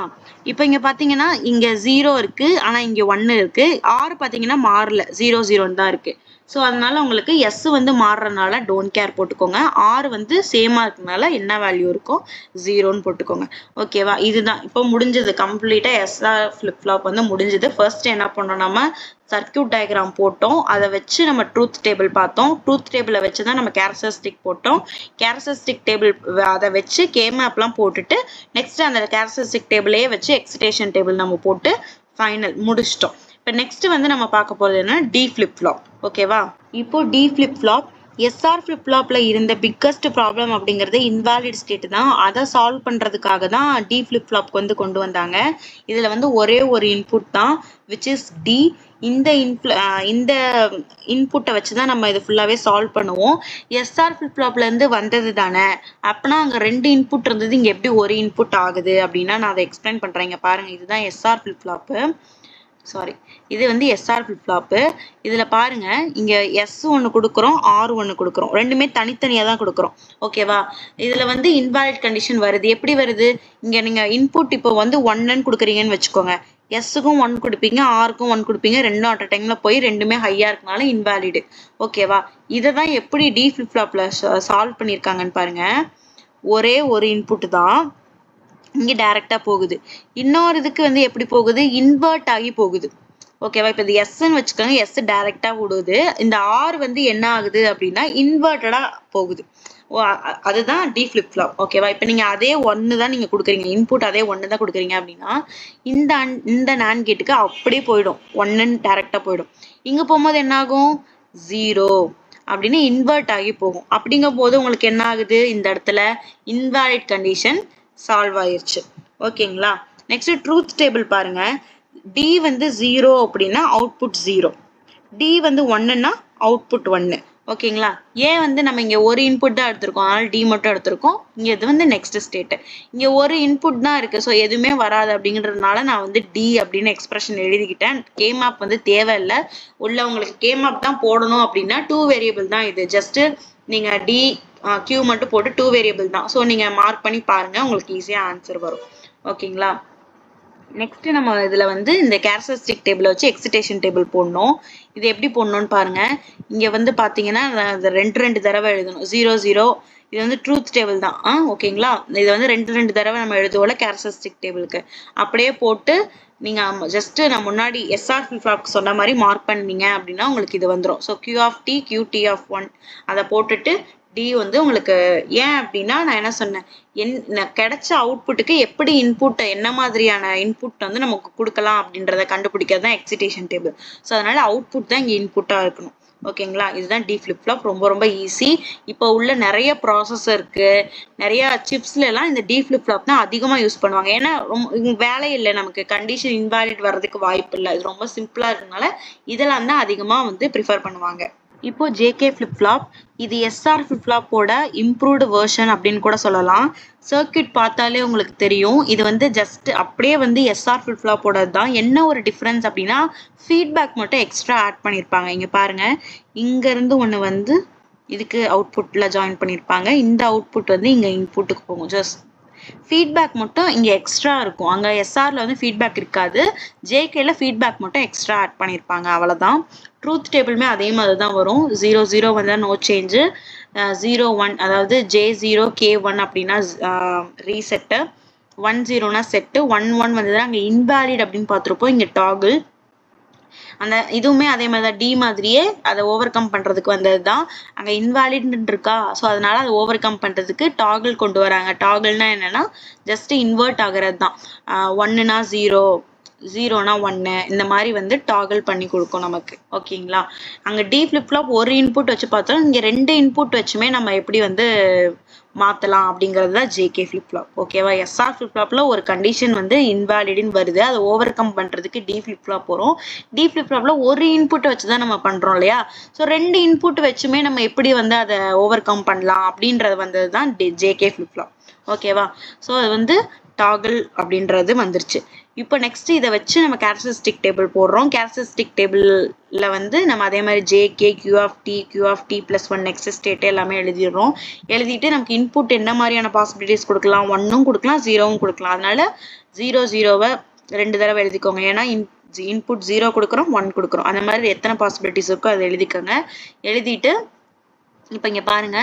இப்போ இங்க பாத்தீங்கன்னா இங்க 0 இருக்கு, ஆனா இங்க 1 இருக்கு. R பாத்தீங்கன்னா மாறல, 0 0 தான் இருக்கு. ஸோ அதனால உங்களுக்கு S வந்து மாறுறதுனால டோன்ட் கேர் போட்டுக்கோங்க. R வந்து சேமா இருக்கனால என்ன வேல்யூ இருக்கோ 0ன்னு போட்டுக்கோங்க. ஓகேவா? இதுதான் இப்போ முடிஞ்சது, கம்ப்ளீட்டா SR ஃபிளிப் ஃப்ளாப் வந்து முடிஞ்சது. ஃபர்ஸ்ட் என்ன பண்ணோம், நம்ம சர்க்கியூட் டயக்ராம் போட்டோம், அதை வச்சு நம்ம ட்ரூத் டேபிள் பார்த்தோம். ட்ரூத் டேபிளை வச்சு தான் நம்ம கேரக்டரிஸ்டிக் போட்டோம். கேரக்டரிஸ்டிக் டேபிள் அதை வச்சு கேமேப்லாம் போட்டுட்டு நெக்ஸ்ட் அந்த கேரக்டரிஸ்டிக் டேபிளையே வச்சு எக்ஸிடேஷன் டேபிள் நம்ம போட்டு ஃபைனல் முடிச்சிட்டோம். இப்போ நெக்ஸ்ட் வந்து நம்ம பார்க்க போறது என்ன, டி ஃபிளிப் ஃப்ளாப். ஓகேவா? இப்போ T flip flop SR flip ஃப்ளாப்ல இருந்த பிக்கஸ்ட் ப்ராப்ளம் அப்படிங்கிறது இன்வாலிட் ஸ்டேட் தான். அதை சால்வ் பண்றதுக்காக தான் டி ஃபிளிப் ஃப்ளாப்க்கு வந்து கொண்டு வந்தாங்க. இதுல வந்து ஒரே ஒரு இன்புட் தான், விச் இஸ் டி. இந்த இன்புட்டை வச்சு தான் நம்ம இது ஃபுல்லாவே சால்வ் பண்ணுவோம். எஸ்ஆர் ஃபிளிப் ஃப்ளாப்ல இருந்து வந்தது தானே, அப்பனா அங்க ரெண்டு இன்புட் இருந்தது, இங்க எப்படி ஒரு இன்புட் ஆகுது அப்படின்னா நான் அதை எக்ஸ்பிளைன் பண்றேன். இங்க பாருங்க, இதுதான் எஸ்ஆர் ஃபிளிப் ஃப்ளாப். சாரி, இது வந்து எஸ்ஆர் ஃபிளிப் ஃப்ளாப். இதுல பாருங்க, இங்க எஸ் ஒன்னு கொடுக்குறோம், ஆர் ஒன்னு கொடுக்குறோம், ரெண்டுமே தனித்தனியா தான் கொடுக்குறோம். ஓகேவா? இதுல வந்து இன்வாலிட் கண்டிஷன் வருது. எப்படி வருது, இங்க நீங்க இன்புட் இப்போ வந்து 1ன்னு கொடுக்குறீங்கன்னு வச்சுக்கோங்க, எஸ்ஸுக்கும் 1 கொடுப்பீங்க, ஆருக்கும் 1 கொடுப்பீங்க, ரெண்டும் அட் அ டைம்ல போய் ரெண்டுமே ஹையா இருக்கனால இன்வாலிடு. ஓகேவா? இதை தான் எப்படி டி ஃபிளிப் ஃப்ளாப்ல சால்வ் பண்ணியிருக்காங்கன்னு பாருங்க. ஒரே ஒரு இன்புட் தான் இங்க டைரக்டா போகுது, இன்னொரு இதுக்கு வந்து எப்படி போகுது, இன்வெர்ட் ஆகி போகுது. ஓகேவா? இப்போ இது எஸ்ன்னு வச்சுக்கோங்க, எஸ் டைரக்டா விடுது. இந்த ஆர் வந்து என்ன ஆகுது அப்படின்னா இன்வெர்டடா போகுது. அதுதான் டி ஃபிளிப் ஃப்ளாப். ஓகேவா? இப்போ நீங்க அதே 1 தான் நீங்க கொடுக்குறீங்க, இன்புட் அதே 1 தான் கொடுக்குறீங்க அப்படின்னா இந்த NAND கேட்டுக்கு அப்படியே போயிடும், 1ன்னு டைரக்டா போயிடும். இங்க போகும்போது என்ன ஆகும், 0 அப்படின்னு இன்வெர்ட் ஆகி போகும். அப்படிங்கும் போது உங்களுக்கு என்ன ஆகுது, இந்த இடத்துல இன்வாலிட் கண்டிஷன் சால்வ் ஆயிருச்சு. ஓகேங்களா? நெக்ஸ்ட் ட்ரூத் டேபிள் பாருங்க. டி வந்து 0 அப்படின்னா அவுட்புட் 0, டி வந்து 1ன்னா அவுட்புட் 1. ஓகேங்களா? ஏன் வந்து நம்ம இங்க ஒரு இன்புட் தான் எடுத்திருக்கோம், அதனால டி மட்டும் எடுத்திருக்கோம். இங்க இது வந்து நெக்ஸ்ட் ஸ்டேட், இங்க ஒரு இன்புட் தான் இருக்கு, ஸோ எதுவுமே வராது அப்படிங்கிறதுனால நான் வந்து டி அப்படின்னு எக்ஸ்பிரஷன் எழுதிக்கிட்டேன். கேமேப் வந்து தேவையில்லை, உள்ள உங்களுக்கு கேமேப் தான் போடணும் அப்படின்னா 2 வேரியபிள் தான் இது. ஜஸ்ட் நீங்க டி கியூ மட்டும் போட்டு 2 வேரியபிள் தான். ஸோ நீங்க மார்க் பண்ணி பாருங்க, உங்களுக்கு ஈஸியா ஆன்சர் வரும். ஓகேங்களா? நெக்ஸ்ட் நம்ம இதுல வந்து இந்த கேரக்டரிஸ்டிக் டேபிளை வச்சு எக்ஸிடேஷன் டேபிள் போடணும். இது எப்படி போடணும்னு பாருங்க. இங்க வந்து பாத்தீங்கன்னா ரெண்டு தடவை எழுதணும், 0 0. இது வந்து ட்ரூத் டேபிள் தான். ஓகேங்களா? இது வந்து ரெண்டு தடவை நம்ம எழுதுவோம்ல கேரக்டரிஸ்டிக் டேபிளுக்கு, அப்படியே போட்டு நீங்க ஜஸ்ட் நான் முன்னாடி எஸ்ஆர் ஃபிளிப் ஃப்ளாப்க்கு சொன்ன மாதிரி மார்க் பண்ணீங்க அப்படின்னா உங்களுக்கு இது வந்துடும். So Q of T, Q T of 1 அதை போட்டுட்டு டி வந்து உங்களுக்கு, ஏன் அப்படின்னா நான் என்ன சொன்னேன், கிடைச்ச அவுட்புட்டுக்கு எப்படி இன்புட், என்ன மாதிரியான இன்புட் வந்து நமக்கு கொடுக்கலாம் அப்படின்றத கண்டுபிடிக்கிறது தான் எக்ஸிடேஷன் டேபிள். ஸோ அதனால அவுட்புட் தான் இங்க இன்புட்டா இருக்கணும். ஓகேங்களா? இதுதான் டி ஃபிளிப் ஃப்ளாப். ரொம்ப ரொம்ப ஈஸி. இப்போ உள்ள நிறைய ப்ராசஸருக்கு, நிறைய சிப்ஸ்ல எல்லாம் இந்த டி ஃபிளிப் ஃப்ளாப் தான் அதிகமா யூஸ் பண்ணுவாங்க. ஏன்னா வேலை இல்லை, நமக்கு கண்டிஷன் இன்வாலிட் வர்றதுக்கு வாய்ப்பு இல்லை, இது ரொம்ப சிம்பிளா இருக்கனால இதெல்லாம் தான் அதிகமா வந்து ப்ரிஃபர் பண்ணுவாங்க. இப்போ ஜேகே ஃபிளிப் ஃப்ளாப் இது எஸ்ஆர் ஃபிளிப் ஃப்ளாப்போட இம்ப்ரூவ்டு வெர்ஷன் அப்படின்னு கூட சொல்லலாம். சர்க்யூட் பார்த்தாலே உங்களுக்கு தெரியும். இது வந்து ஜஸ்ட் அப்படியே வந்து எஸ்ஆர் ஃபிளிப் ஃப்ளாப்போட தான். என்ன ஒரு டிஃப்ரென்ஸ் அப்படின்னா ஃபீட்பேக் மட்டும் எக்ஸ்ட்ரா ஆட் பண்ணியிருப்பாங்க. இங்கே பாருங்க, இங்கேருந்து ஒன்று வந்து இதுக்கு அவுட்புட்டில் ஜாயின் பண்ணியிருப்பாங்க. இந்த அவுட்புட் வந்து இங்கே இன்புட்டுக்கு போகும். ஜஸ்ட் ஃபீட்பேக் மட்டும் இங்கே எக்ஸ்ட்ரா இருக்கும். அங்கே எஸ்ஆரில் வந்து ஃபீட்பேக் இருக்காது. ஜேகேல ஃபீட்பேக் மட்டும் எக்ஸ்ட்ரா ஆட் பண்ணியிருப்பாங்க, அவ்வளோதான். ட்ரூத் டேபிளுமே அதே மாதிரி தான் வரும். 0 0 வந்தால் நோ சேஞ்சு, 0 1 அதாவது J0 K1 அப்படின்னா ரீசெட்டு, 1 0னா செட்டு, 1 1 வந்ததுன்னா அங்கே இன்வேலிட் அப்படின்னு பார்த்துருப்போம். இங்கே டாகிள். அந்த இதுவுமே அதே மாதிரி தான், டி மாதிரியே அதை ஓவர் கம் பண்ணுறதுக்கு வந்தது தான். அங்கே இன்வாலிட் இருக்கா, ஸோ அதனால அதை ஓவர் கம் பண்ணுறதுக்கு டாகிள் கொண்டு வராங்க. டாகிள்னா என்னன்னா ஜஸ்ட் இன்வெர்ட் ஆகிறது தான். 1னா 0, 0னா 1, இந்த மாதிரி வந்து டாகிள் பண்ணி கொடுக்கும் நமக்கு. ஓகேங்களா? அங்கே டி ஃபிளிப் ஃப்ளாப் ஒரு இன்புட் வச்சு பார்த்தோம். இங்கே 2 இன்புட் வச்சுமே நம்ம எப்படி வந்து மாற்றலாம் அப்படிங்கிறது தான் ஜேகே ஃபிளிப் ஃப்ளாப். ஓகேவா? எஸ்ஆர் ஃபிளிப் ஃப்ளாப்பில் ஒரு கண்டிஷன் வந்து இன்வாலிடுன்னு வருது, அதை ஓவர் கம் பண்ணுறதுக்கு டி ஃபிளிப் ஃப்ளாப் வரும். டி ஃபிளிப் ஃப்ளாப்பில் ஒரு இன்புட் வச்சு தான் நம்ம பண்ணுறோம் இல்லையா? ஸோ 2 இன்புட் வச்சுமே நம்ம எப்படி வந்து அதை ஓவர் கம் பண்ணலாம் அப்படின்றது வந்தது தான் ஜேகே ஃபிளிப் ஃப்ளாப். ஓகேவா? ஸோ அது வந்து டாகிள் அப்படின்றது வந்துருச்சு. இப்போ நெக்ஸ்ட் இதை வச்சு நம்ம கேரக்டரிஸ்டிக் டேபிள் போடுறோம். கேரக்டரிஸ்டிக் டேபிளில் வந்து நம்ம அதே மாதிரி JK Q of T plus 1 next state எல்லாமே எழுதிடுறோம். எழுதிட்டு நமக்கு இன்புட் என்ன மாதிரியான பாசிபிலிட்டிஸ் கொடுக்கலாம், 1ம் கொடுக்கலாம் 0வும் கொடுக்கலாம். அதனால 0 0வை 2 தடவை எழுதிக்கோங்க. ஏன்னா இன்புட் 0 கொடுக்குறோம் 1 கொடுக்குறோம். அந்த மாதிரி எத்தனை பாசிபிலிட்டிஸ் இருக்கோ அதை எழுதிக்கோங்க. எழுதிட்டு இப்போ இங்கே பாருங்க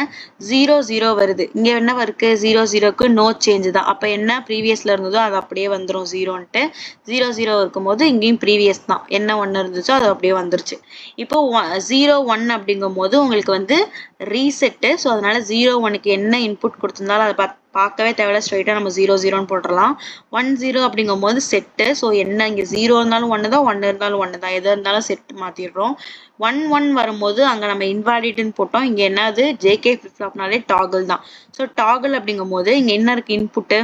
0 0 வருது. இங்கே என்ன இருக்கு, 0 0க்கு நோ சேஞ்ச் தான். அப்போ என்ன ப்ரீவியஸில் இருந்ததோ அது அப்படியே வந்துடும் 0ன்ட்டு. 0 0 இருக்கும்போது இங்கேயும் ப்ரீவியஸ் தான், என்ன 1 இருந்துச்சோ அது அப்படியே வந்துருச்சு. இப்போ 0 1 அப்படிங்கும் போது உங்களுக்கு வந்து ரீசெட்டு. ஸோ அதனால 0 1க்கு என்ன இன்புட் கொடுத்துருந்தாலும் அதை பார்க்கவே தேவையில்ல, ஸ்ட்ரைட்டாக நம்ம 0 0ன்னு போட்டுடலாம். 1 0 அப்படிங்கும் போது செட்டு. ஸோ என்ன இங்கே 0 இருந்தாலும் 1 தான், 1 இருந்தாலும் 1 தான், எது இருந்தாலும் செட்டு மாற்றிடுறோம். 1 1 வரும்போது அங்கே நம்ம இன்வாலிட்னு போட்டோம். இங்கே என்னது ஜேகே ஃபிளிப் ஃப்ளாப்னாலே டாகிள் தான். ஸோ டாகிள் அப்படிங்கும் போது இங்கே என்ன இருக்குது, இன்புட்டு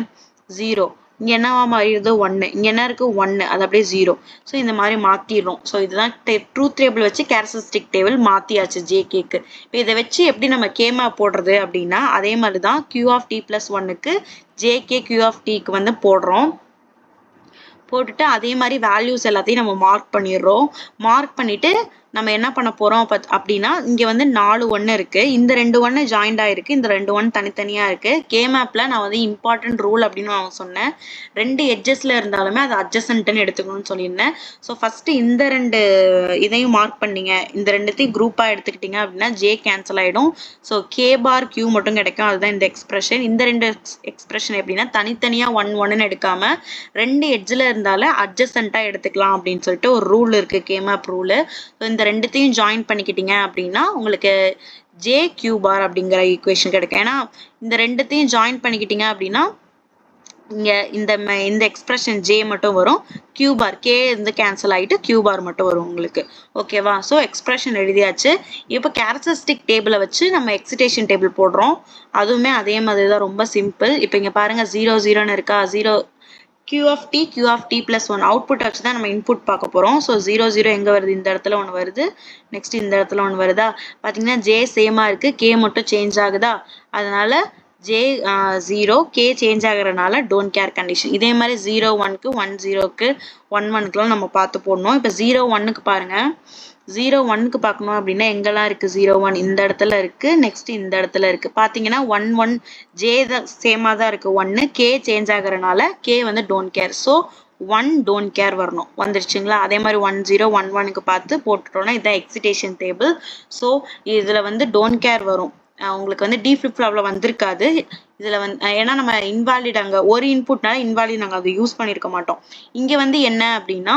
0, இங்கே என்னவா மாறிடுது 1, இங்கே என்ன இருக்குது 1, அது அப்படியே 0. ஸோ இந்த மாதிரி மாற்றிடுறோம். ஸோ இதுதான் ட்ரூத் டேபிள் வச்சு கேரக்டரிஸ்டிக் டேபிள் மாற்றியாச்சு ஜேகேக்கு. இப்போ இதை வச்சு எப்படி நம்ம கேமா போடுறது அப்படின்னா அதே மாதிரி தான் கியூ ஆஃப் டி ப்ளஸ் 1க்கு ஜேகே கியூ ஆஃப் டிக்கு வந்து போடுறோம். போட்டுட்டு அதே மாதிரி வேல்யூஸ் எல்லாத்தையும் நம்ம மார்க் பண்ணிடுறோம். மார்க் பண்ணிட்டு நம்ம என்ன பண்ண போறோம் அப்படின்னா இங்கே வந்து 4 1 இருக்கு, இந்த 2 1 ஜாயிண்ட் ஆயிருக்கு, இந்த 2 1 தனித்தனியா இருக்கு. கே மேப்ல நான் வந்து இம்பார்ட்டன்ட் ரூல் அப்படின்னு நான் சொன்னேன், 2 எட்ஜஸ்ல இருந்தாலுமே அது அட்ஜசன்ட்னு எடுத்துக்கணும்னு சொல்லியிருந்தேன். ஸோ ஃபர்ஸ்ட் இந்த 2 இதையும் மார்க் பண்ணீங்க, இந்த 2த்தையும் குரூப்பா எடுத்துக்கிட்டீங்க அப்படின்னா ஜே கேன்சல் ஆயிடும். ஸோ கே பார் கியூ மட்டும் கிடைக்கும். அதுதான் இந்த எக்ஸ்பிரஷன். இந்த 2 எக்ஸ்பிரஷன் எப்படின்னா தனித்தனியா 1 1ன்னு எடுக்காம 2 எட்ஜில் இருந்தாலும் அட்ஜசண்டா எடுத்துக்கலாம் அப்படின்னு சொல்லிட்டு ஒரு ரூல் இருக்கு, கே மேப் ரூலு. இந்த 2த்தையும் ஜாயின் பண்ணிக்கிட்டீங்க அப்படின்னா உங்களுக்கு ஜே கியூ பார் அப்படிங்கிற ஈக்குவேஷன் கிடைக்கும். ஏன்னா இந்த 2த்தையும் ஜாயின் பண்ணிக்கிட்டீங்க அப்படின்னா இங்க இந்த எக்ஸ்பிரஷன் ஜே மட்டும் வரும், கியூ பார் கே இருந்து கேன்சல் ஆகிட்டு கியூ பார் மட்டும் வரும் உங்களுக்கு. ஓகேவா? ஸோ எக்ஸ்பிரஷன் எழுதியாச்சு. இப்போ கேரக்டரிஸ்டிக் டேபிளை வச்சு நம்ம எக்ஸிடேஷன் டேபிள் போடுறோம். அதுவுமே அதே மாதிரி தான், ரொம்ப சிம்பிள். இப்போ இங்கே பாருங்க 0 0ன்னு இருக்கா, 0 Q of t plus 1 output வச்சு தான் நம்ம இன்புட் பார்க்க போகிறோம். ஸோ 0 0 எங்கே வருது, இந்த இடத்துல ஒன்று வருது, நெக்ஸ்ட் இந்த இடத்துல ஒன்று வருதா. பார்த்தீங்கன்னா ஜே சேமாக இருக்குது, கே மட்டும் சேஞ்ச் ஆகுதா. அதனால ஜே 0, கே சேஞ்ச் ஆகிறனால டோன்ட் கேர் கண்டிஷன். இதே மாதிரி 0 1க்கு 1 0க்கு 1 1க்குலாம் நம்ம பார்த்து போடணும். இப்போ 0 1க்கு பாருங்கள், 0 1க்கு பார்க்கணும் அப்படின்னா எங்கெல்லாம் இருக்குது 0 1, இந்த இடத்துல இருக்குது, நெக்ஸ்ட் இந்த இடத்துல இருக்குது. பார்த்தீங்கன்னா 1 1 ஜே தான் சேமாக தான் இருக்குது, 1 கே சேஞ்ச் ஆகிறனால கே வந்து don't care. So 1 don't care வரணும், வந்துருச்சுங்களா. அதே மாதிரி 1 0 1 1க்கு பார்த்து போட்டுட்டோம்னா இதுதான் எக்ஸிடேஷன் டேபிள். ஸோ இதில் வந்து டோன்ட் கேர் வரும். உங்களுக்கு வந்து டி ஃபிளிப் ஃப்ளாப்ல வந்திருக்காது இதில் வந்து, ஏன்னா நம்ம இன்வாலிட் அங்கே ஒரு இன்புட்னால இன்வாலிட் நாங்கள் அதை யூஸ் பண்ணியிருக்க மாட்டோம். இங்கே வந்து என்ன அப்படின்னா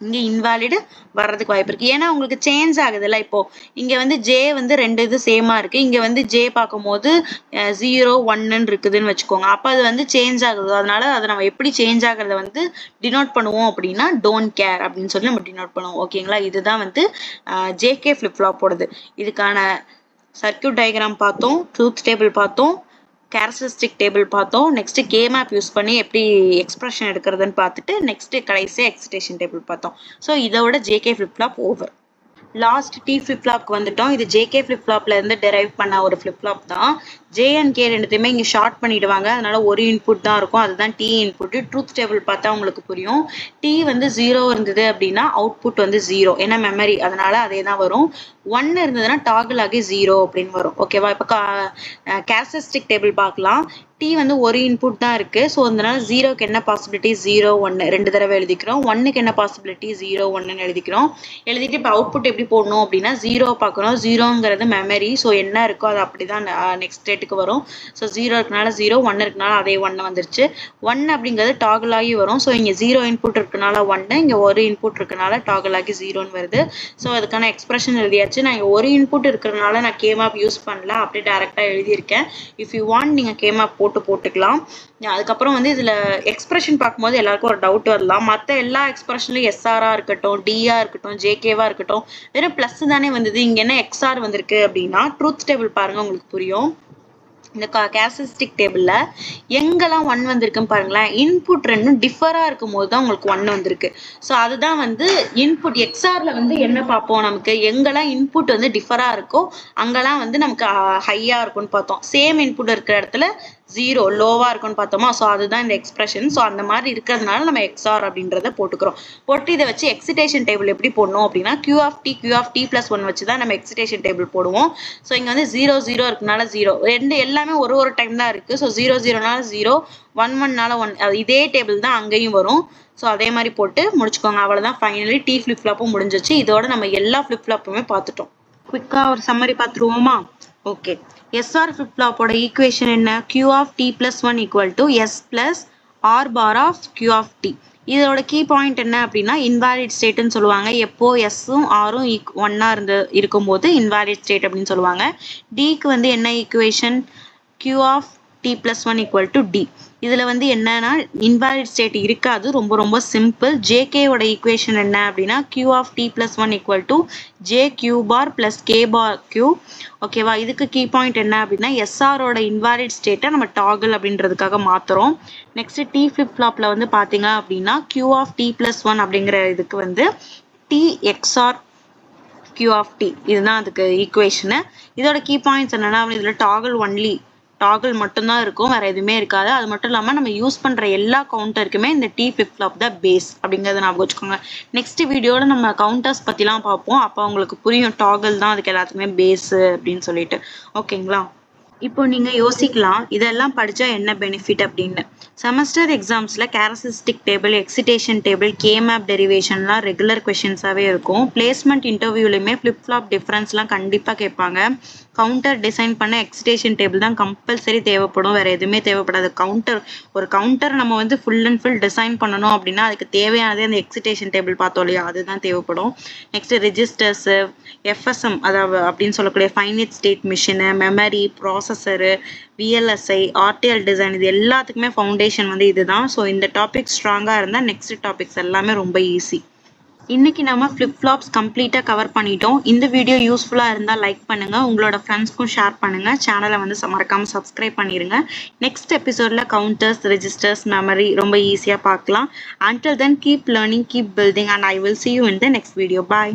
இங்கே இன்வாலிடு வர்றதுக்கு வாய்ப்பு இருக்குது. ஏன்னா உங்களுக்கு சேஞ்ச் ஆகுதுல்ல. இப்போது இங்கே வந்து ஜே வந்து 2 இது சேமாக இருக்குது, இங்கே வந்து ஜே பார்க்கும்போது 0 1ன்னு இருக்குதுன்னு வச்சுக்கோங்க. அப்போ அது வந்து சேஞ்ச் ஆகுது. அதனால அதை நம்ம எப்படி சேஞ்ச் ஆகிறத வந்து டினோட் பண்ணுவோம் அப்படின்னா டோன்ட் கேர் அப்படின்னு சொல்லி நம்ம டினோட் பண்ணுவோம். ஓகேங்களா? இதுதான் வந்து ஜேகே ஃபிளிப் ஃப்ளாப் போடுது. இதுக்கான சர்க்யூட் டயக்ராம் பார்த்தோம், ட்ரூத் டேபிள் பார்த்தோம், கேரக்டரிஸ்டிக் டேபிள் பார்த்தோம், நெக்ஸ்ட் கே மேப் யூஸ் பண்ணி எப்படி எக்ஸ்பிரஷன் எடுக்கிறதுன்னு பார்த்துட்டு நெக்ஸ்ட் கடைசியாக எக்ஸிடேஷன் டேபிள் பார்த்தோம். ஸோ இதோட JK flip flop over. Last T flip ஃப்ளாப்க்கு வந்துட்டோம். இது ஜேகே ஃபிளிப் ஃப்ளாப்ல இருந்து டெரைவ் பண்ண ஒரு ஃபிளிப் ஃப்ளாப் தான். ஜே அண்ட் கே ரெண்டுத்தையுமே இங்கே ஷார்ட் பண்ணிடுவாங்க. அதனால ஒரு இன்புட் தான் இருக்கும். அதுதான் டி இன்புட். ட்ரூத் டேபிள் பார்த்தா உங்களுக்கு புரியும். டி வந்து 0 இருந்தது அப்படின்னா அவுட்புட் வந்து 0. ஏன்னா மெமரி, அதனால அதே தான் வரும். 1 இருந்ததுன்னா டாகிள் ஆகி 0 அப்படின்னு வரும். ஓகேவா? இப்போ கேரக்டரிஸ்டிக் டேபிள் பார்க்கலாம். டி வந்து ஒரு இன்புட் தான் இருக்கு. ஸோ அதனால 0க்கு என்ன பாசிபிலிட்டி? 0 1 ரெண்டு தடவை எழுதிக்கிறோம். 1க்கு என்ன பாசிபிலிட்டி? 0 1ன்னு எழுதிக்கிறோம். எழுதிட்டு இப்போ அவுட்புட் எப்படி போடணும் அப்படின்னா 0 பார்க்கணும். 0ங்கிறது மெமரி. ஸோ என்ன இருக்கோ அது அப்படிதான் நெக்ஸ்ட் ஸ்டேட்டுக்கு வரும். ஸோ 0 இருக்கனால 0, 1 இருக்கனால அதே 1 வந்துருச்சு. 1 அப்படிங்கிறது டாகிள் ஆகி வரும். ஸோ இங்கே 0 இன்புட் இருக்கனால 1, இங்கே ஒரு இன்புட் இருக்கனால டாகிள் ஆகி 0ன்னு வருது. ஸோ அதுக்கான எக்ஸ்பிரஷன் எழுதியாச்சு. நான் இங்கே ஒரு இன்புட் இருக்கிறதுனால நான் கேமாப் யூஸ் பண்ணல, அப்படியே டேரெக்டாக எழுதியிருக்கேன். இஃப் யூ வாண்ட் நீங்கள் கேமாப் போட்டுக்கலாம். அதுக்கப்புறம் வந்து இதில் எக்ஸ்பிரஷன் பார்க்கும்போது எல்லாருக்கும் ஒரு டவுட் வரலாம். மற்ற எல்லா எக்ஸ்பிரஷன்லையும் எஸ்ஆரா இருக்கட்டும், டிஆ இருக்கட்டும், ஜேகேவா இருக்கட்டும், வெறும் ப்ளஸ் தானே வந்தது. இங்கே என்ன எக்ஸ்ஆர் வந்திருக்கு அப்படின்னா ட்ரூத் டேபிள் பாருங்க, உங்களுக்கு புரியும். இந்த கேரக்டரிஸ்டிக் டேபிள்ல எங்கெல்லாம் 1 வந்திருக்குன்னு பாருங்களேன். இன்புட் ரெண்டும் டிஃபரா இருக்கும் போது தான் உங்களுக்கு 1 வந்திருக்கு. ஸோ அதுதான் வந்து இன்புட். எக்ஸ்ஆர்ல வந்து என்ன பார்ப்போம், நமக்கு எங்கெல்லாம் இன்புட் வந்து டிஃபரா இருக்கோ அங்கெல்லாம் வந்து நமக்கு ஹையா இருக்கும்னு பார்த்தோம். சேம் இன்புட் இருக்கிற இடத்துல 0 லோவா இருக்கும்னு பார்த்தோமா. ஸோ அதுதான் இந்த எக்ஸ்பிரஷன். ஸோ அந்த மாதிரி இருக்கிறதுனால நம்ம எக்ஸ்ஆர் அப்படின்றத போட்டுக்கிறோம். போட்டு இதை வச்சு எக்ஸிடேஷன் டேபிள் எப்படி போடணும் அப்படின்னா Q of t plus 1 வச்சு தான் நம்ம எக்ஸிடேஷன் டேபிள் போடுவோம். ஸோ இங்கே வந்து 0 0 இருக்கனால 0, ரெண்டு எல்லாமே ஒரு டைம் தான் இருக்கு. ஸோ 0 0னால 0, 1 1னால 1, இதே டேபிள் தான் அங்கேயும் வரும். ஸோ அதே மாதிரி போட்டு முடிச்சுக்கோங்க. அவ்வளோதான், ஃபைனலி டி ஃபிளிப் ஃப்ளாப்பும் முடிஞ்சிச்சு. இதோட நம்ம எல்லா ஃபிளிப் ஃப்ளாப்புமே பார்த்துட்டோம். குவிக்காக ஒரு சம்மரி பார்த்துருவோமா? ஓகே, SR flip flop ஓட ஈக்குவேஷன் என்ன? Q of t plus 1 equal to S plus R bar of Q of t. இதோட கீ பாயிண்ட் என்ன அப்படின்னா இன்வாலிட் ஸ்டேட்னு சொல்லுவாங்க. எப்போ எஸ்ஸும் ஆரும் ஒன்னா இருக்கும்போது இன்வாலிட் ஸ்டேட் அப்படின்னு சொல்லுவாங்க. டிக்கு வந்து என்ன equation? Q of t plus 1 equal to d. இதுல வந்து என்னன்னா இன்வாலிட் ஸ்டேட் இருக்காது, ரொம்ப சிம்பிள். ஜேகே ஓட ஈக்குவேஷன் என்ன அப்படின்னா Q of t plus 1 equal to j q bar plus k bar q. ஓகேவா? இதுக்கு கீ பாயிண்ட் என்ன அப்படின்னா எஸ்ஆரோட இன்வாலிட் ஸ்டேட்டை நம்ம டாகிள் அப்படின்றதுக்காக மாத்துறோம். நெக்ஸ்ட் டி ஃபிளிப் ஃப்ளாப்ல வந்து பாத்தீங்க அப்படின்னா Q of t plus 1 அப்படிங்கிற இதுக்கு வந்து t XOR Q of t, இதுதான் அதுக்கு ஈக்குவேஷனு. இதோட கீ பாயிண்ட்ஸ் என்னன்னா இதுல டாகிள் ஒன்லி, டாகிள் மட்டும்தான் இருக்கும், வேற எதுவுமே இருக்காது. அது மட்டும் இல்லாமல் நம்ம யூஸ் பண்ற எல்லா கவுண்டருக்குமே இந்த டி ஃபிளிப் ஃப்ளாப் தான் பேஸ் அப்படிங்கிறத ஞாபகம் வச்சுக்கோங்க. நெக்ஸ்ட் வீடியோல நம்ம கவுண்டர்ஸ் பத்திலாம் பார்ப்போம். அப்போ உங்களுக்கு புரியும் டாகிள் தான் அதுக்கு எல்லாத்துக்குமே பேஸ் அப்படின்னு சொல்லிட்டு. ஓகேங்களா? இப்போ நீங்க யோசிக்கலாம் இதெல்லாம் படிச்சா என்ன பெனிஃபிட் அப்படின்னு. செமஸ்டர் எக்ஸாம்ஸ்ல characteristic table, excitation table, K map டெரிவேஷன்லாம் ரெகுலர் கொஸ்டின்ஸாவே இருக்கும். பிளேஸ்மெண்ட் இன்டர்வியூலையுமே ஃபிளிப் ஃப்ளாப் டிஃபரன்ஸ்லாம் கண்டிப்பா கேட்பாங்க. கவுண்டர் டிசைன் பண்ண எக்ஸிடேஷன் டேபிள் தான் கம்பல்சரி தேவைப்படும், வேற எதுவுமே தேவைப்படாது. ஒரு கவுண்டர் நம்ம வந்து ஃபுல் அண்ட் ஃபுல் டிசைன் பண்ணணும் அப்படின்னா அதுக்கு தேவையானதே அந்த எக்ஸிடேஷன் டேபிள் பார்த்தோம் இல்லையா, அதுதான் தேவைப்படும். நெக்ஸ்ட் ரெஜிஸ்டர்ஸ், FSM அதாவது அப்படின்னு சொல்லக்கூடிய finite state machine, memory, processor, VLSI, RTL design, இது எல்லாத்துக்குமே ஃபவுண்டேஷன் வந்து இதுதான். ஸோ இந்த டாபிக் ஸ்ட்ராங்காக இருந்தால் நெக்ஸ்ட் டாபிக்ஸ் எல்லாமே ரொம்ப ஈஸி. இன்னைக்கு நம்ம ஃபிளிப் ஃப்ளாப்ஸ் கம்ப்ளீட்டாக கவர் பண்ணிட்டோம். இந்த வீடியோ யூஸ்ஃபுல்லாக இருந்தால் லைக் பண்ணுங்க, உங்களோட ஃப்ரெண்ட்ஸ்க்கும் ஷேர் பண்ணுங்க, சேனலை வந்து மறக்காம சப்ஸ்கிரைப் பண்ணிடுங்க. நெக்ஸ்ட் எபிசோட்ல கவுண்டர்ஸ், ரெஜிஸ்டர்ஸ், மெமரி ரொம்ப ஈஸியாக பார்க்கலாம். Until then, keep learning, keep building, and I will see you in the next video. Bye.